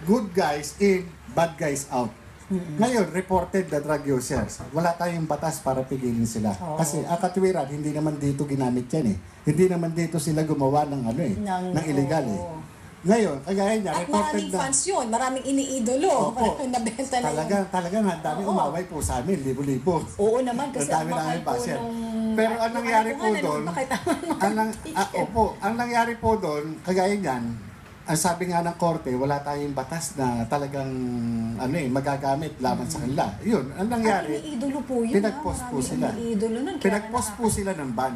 good guys in, bad guys out. Ngayon, reported the drug users. Wala tayong batas para pigilin sila. Kasi ang katwiran, hindi naman dito ginamit yan eh. Hindi naman dito sila gumawa ng ano eh, ng illegal eh. Ngayon, kagaya niya, at reported maraming fans yun, maraming iniidolo, maraming nabenta na yun. Talagang ang dami umaway po sa amin, libo-libo. Oo naman, kasi ang dami mahal namin po basher. nung... Pero ang nangyari po doon, ang nangyari po doon, kagaya niyan, ang sabi nga ng korte, wala tayong batas na talagang ano eh, magagamit laban sa kanila. Yun, ang nangyari, iniidolo po yun. pinag-post po sila. Pinag-post po sila ng ban.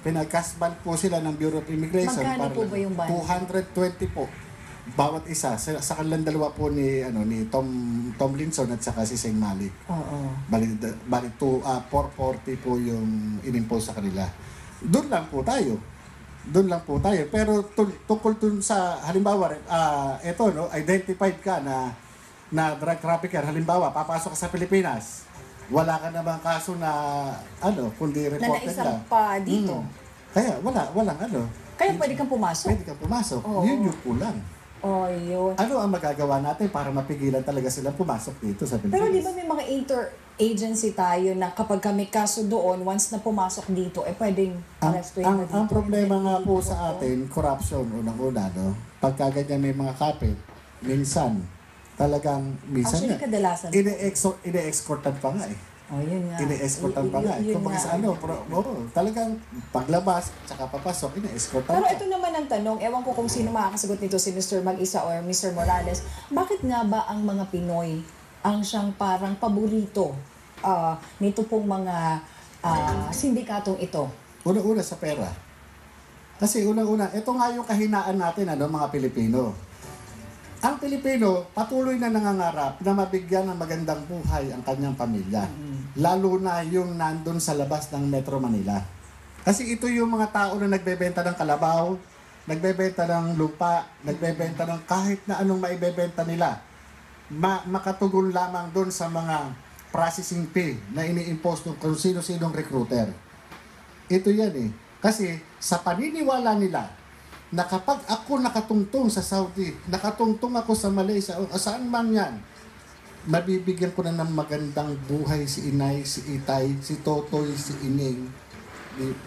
Pinag-cast-ban po sila ng Bureau of Immigration. Magkano po ba yung ban? 220 po. Bawat isa. Sa kanilang dalawa po ni Tom Linson at saka si Seng Malik. Oo. Bali 440 po yung inimpose sa kanila. Doon lang po tayo. Pero tungkol dun sa, halimbawa, identified ka na drug trafficker, halimbawa, papasok ka sa Pilipinas, wala ka namang kaso na, kundi reported na naisampa dito. Kaya, walang ano. Kaya pwede kang pumasok? Pwede kang pumasok. Yun yung kulang. Yun. Ano ang magagawa natin para mapigilan talaga silang pumasok dito sa Pilipinas? Pero di ba may mga interagency tayo na kapag kami kaso doon, once na pumasok dito, pwedeng arrestuin na dito. Ang problema nga po sa atin, corruption, unang-una, no? Pagka ganyan may mga kapit, minsan Actually, kadalasan. ine-excortan pa nga eh. Yun nga. Ine-escortan pa nga. Kung sa talagang paglabas, tsaka papasok, ine-escortan Pero pa. ito naman ang tanong, ewan ko kung sino makakasagot nito, si Mr. Mag-isa or Mr. Morales, bakit nga ba ang mga Pinoy ang siyang parang paborito nito pong mga sindikatong ito? Una-una sa pera. Kasi unang-una, ito nga yung kahinaan natin, mga Pilipino. Ang Pilipino, patuloy na nangangarap na mabigyan ng magandang buhay ang kanyang pamilya. Lalo na yung nandun sa labas ng Metro Manila. Kasi ito yung mga tao na nagbebenta ng kalabaw, nagbebenta ng lupa, nagbebenta ng kahit na anong maibebenta nila. Makatugon lamang doon sa mga processing fee na ini-impose ng kung sino-sinong recruiter. Ito yan eh. Kasi sa paniniwala nila, na kapag ako nakatungtong sa Saudi, nakatungtong ako sa Malaysia, o saan man yan, mabibigyan ko na ng magandang buhay si Inay, si Itay, si Totoy, si Ining.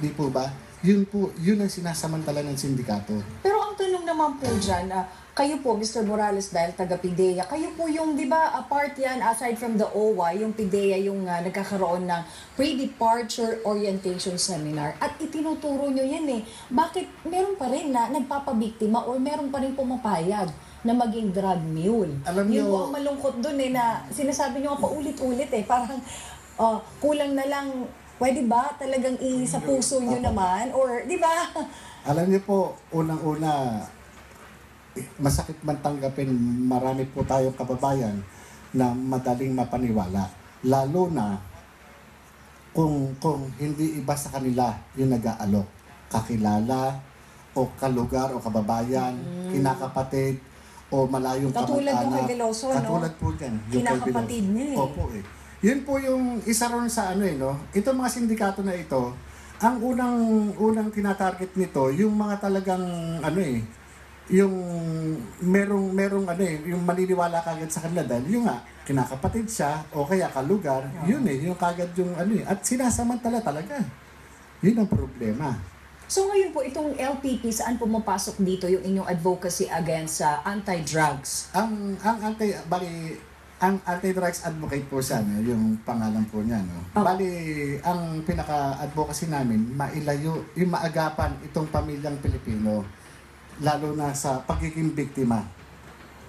Di po ba? Yun ang sinasamantala ng sindikato. Pero ang tanong naman po dyan, kayo po, Mr. Morales, dahil taga-PIDEA, kayo po yung, di ba, part yan, aside from the OWA, yung PIDEA yung nagkakaroon ng pre-departure orientation seminar. At itinuturo nyo yan eh. Bakit meron pa rin na nagpapabiktima or meron pa rin pumapayag na maging drug mule? Alam nyo, yun po ang malungkot dun eh, na sinasabi nyo pa ulit-ulit eh. Parang kulang na lang, pwede ba talagang sa puso nyo naman? Or, di ba? Alam niyo po, unang-una, masakit man tanggapin, marami po tayong kababayan na madaling mapaniwala. Lalo na kung hindi iba sa kanila yung nag-aalok. Kakilala, o kalugar, o kababayan, kinakapatid, o malayong katulad kamag-anak. Katulad ng kay Veloso, no? Katulad po yan. Kinakapatid niya eh. Opo eh. Yun po yung isa ron sa no? Itong mga sindikato na ito, ang unang tinatarget nito, yung mga talagang yung merong yung maniniwala kagad sa kanila dahil yung nga kinakapatid siya o kaya kalugar, yun yung kagad yung at sinasamantala talaga. Yun ang problema. So ngayon po, itong LPP, saan pumapasok dito yung inyong advocacy against anti-drugs? Ang anti-drugs advocate po siya, yung pangalan po niya, no? Bali, ang pinaka-advocacy namin, mailayo, yung maagapan itong pamilyang Pilipino, lalo na sa pagiging biktima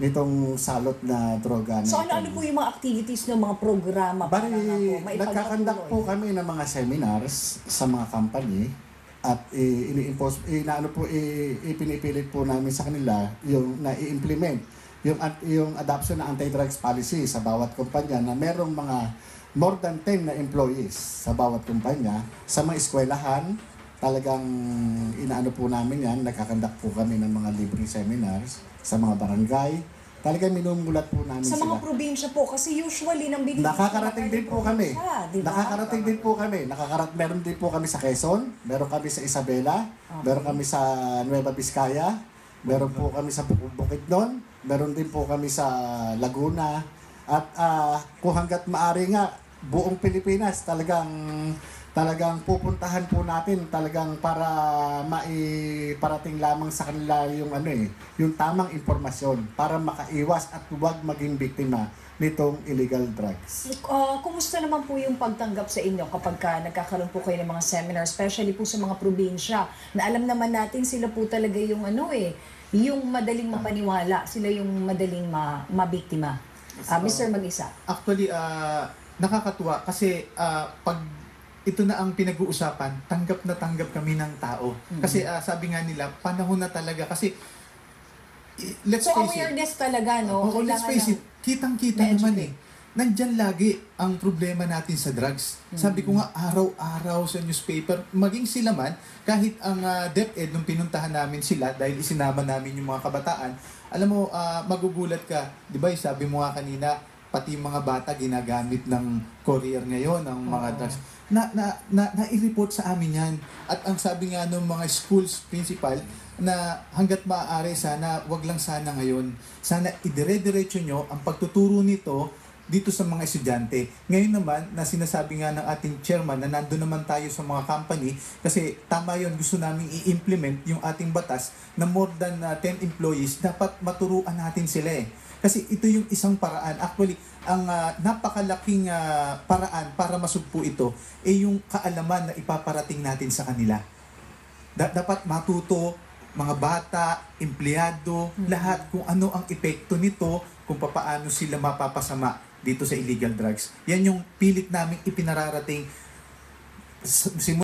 nitong salot na droga. So ano po yung mga activities ng mga programa? Bali, nagkakandak po kami ng mga seminars sa mga company at ipinipilit po namin sa kanila yung na-i-implement yung adoption ng anti-drugs policy sa bawat kumpanya na merong mga more than 10 na employees sa bawat kumpanya sa mga eskwelahan. Talagang inaano po namin yan, nagkakandak po kami ng mga libreng seminars sa mga barangay. Talagang minumulat po namin sa sila. mga probinsya po, kasi usually nang binibigyan nakakarating din po kami. Diba? Nakakarating din po kami. Meron din po kami sa Quezon, meron kami sa Isabela, meron kami sa Nueva Vizcaya, meron po kami sa Bukidnon, meron din po kami sa Laguna. At kung hanggat maaari nga, buong Pilipinas talagang pupuntahan po natin talagang para maiparating lamang sa kanila yung yung tamang impormasyon para makaiwas at huwag maging biktima nitong illegal drugs. Kumusta naman po yung pagtanggap sa inyo kapag nagkakaroon po kayo ng mga seminar, especially po sa mga probinsya, na alam naman natin sila po talaga yung yung madaling mapaniwala, sila yung madaling mabiktima. Mr. Mag-isa. Actually, nakakatuwa kasi pag ito na ang pinag-uusapan, tanggap na tanggap kami ng tao. Kasi sabi nga nila, panahon na talaga kasi let's So face it. awareness talaga, no? Oo, let's Kailangan face it. Kitang-kita naman nandyan lagi ang problema natin sa drugs. Sabi ko nga, araw-araw sa newspaper, maging sila man, kahit ang DepEd, nung pinuntahan namin sila, dahil isinama namin yung mga kabataan, alam mo, magugulat ka. Di ba, sabi mo nga kanina, pati yung mga bata ginagamit ng courier ngayon, ng mga drugs. Na-i-report sa amin yan. At ang sabi nga ng mga schools principal, na hanggat maaari sana, wag lang sana ngayon. Sana idire-diretso nyo ang pagtuturo nito dito sa mga estudyante. Ngayon naman, na sinasabi nga ng ating chairman na nandun naman tayo sa mga company kasi tama yun, gusto namin i-implement yung ating batas na more than 10 employees, dapat maturuan natin sila eh. Kasi ito yung isang paraan. Actually, ang napakalaking paraan para masugpo ito ay yung kaalaman na ipaparating natin sa kanila. Dapat matuto mga bata, empleyado, lahat kung ano ang epekto nito, kung paano sila mapapasama dito sa illegal drugs. Yan yung pilit naming ipinararating simula